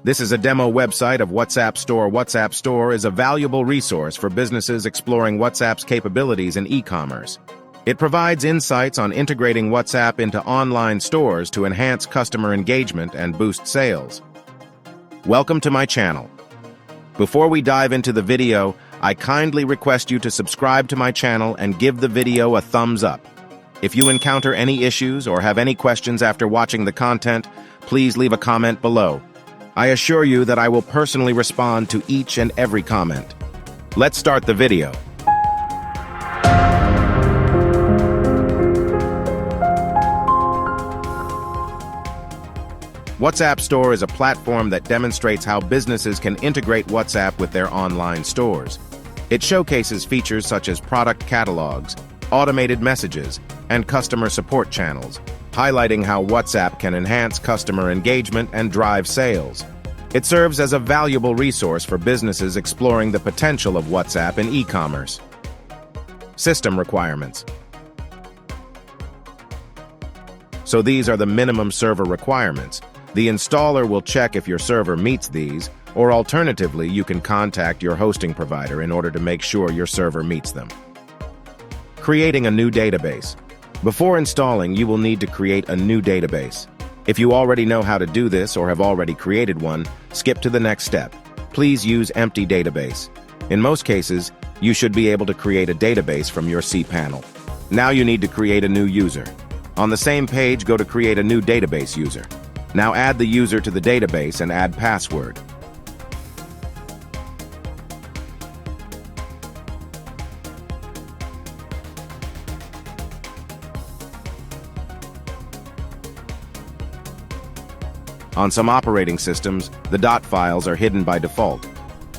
This is a demo website of WhatsApp Store. WhatsApp Store is a valuable resource for businesses exploring WhatsApp's capabilities in e-commerce. It provides insights on integrating WhatsApp into online stores to enhance customer engagement and boost sales. Welcome to my channel. Before we dive into the video, I kindly request you to subscribe to my channel and give the video a thumbs up. If you encounter any issues or have any questions after watching the content, please leave a comment below. I assure you that I will personally respond to each and every comment. Let's start the video. WhatsApp Store is a platform that demonstrates how businesses can integrate WhatsApp with their online stores. It showcases features such as product catalogs, automated messages, and customer support channels, highlighting how WhatsApp can enhance customer engagement and drive sales. It serves as a valuable resource for businesses exploring the potential of WhatsApp in e-commerce. System requirements. So these are the minimum server requirements. The installer will check if your server meets these, or alternatively, you can contact your hosting provider in order to make sure your server meets them. Creating a new database. Before installing, you will need to create a new database. If you already know how to do this or have already created one, skip to the next step. Please use empty database. In most cases, you should be able to create a database from your cPanel. Now you need to create a new user. On the same page, go to create a new database user. Now add the user to the database and add password. On some operating systems, the .dot files are hidden by default.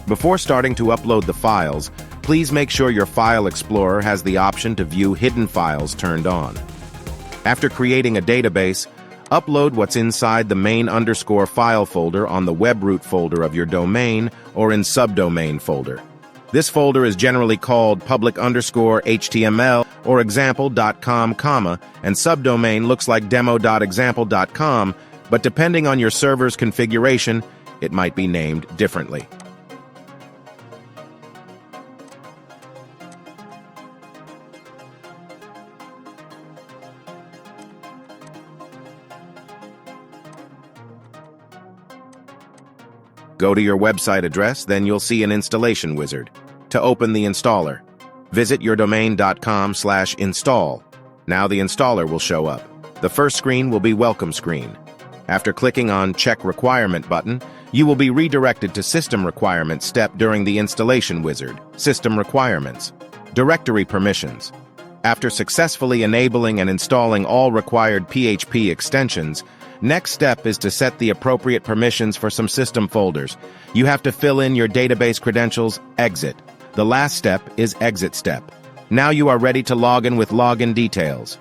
Before starting to upload the files, please make sure your File Explorer has the option to view hidden files turned on. After creating a database, upload what's inside the main_file folder on the webroot folder of your domain or in subdomain folder. This folder is generally called public_HTML or example.com, and subdomain looks like demo.example.com, but depending on your server's configuration, it might be named differently. Go to your website address, then you'll see an installation wizard. To open the installer, visit yourdomain.com/install. Now the installer will show up. The first screen will be Welcome Screen. After clicking on Check Requirement button, you will be redirected to System Requirements step during the installation wizard. System Requirements. Directory Permissions. After successfully enabling and installing all required PHP extensions, next step is to set the appropriate permissions for some system folders. You have to fill in your database credentials, exit. The last step is Exit step. Now you are ready to log in with login details.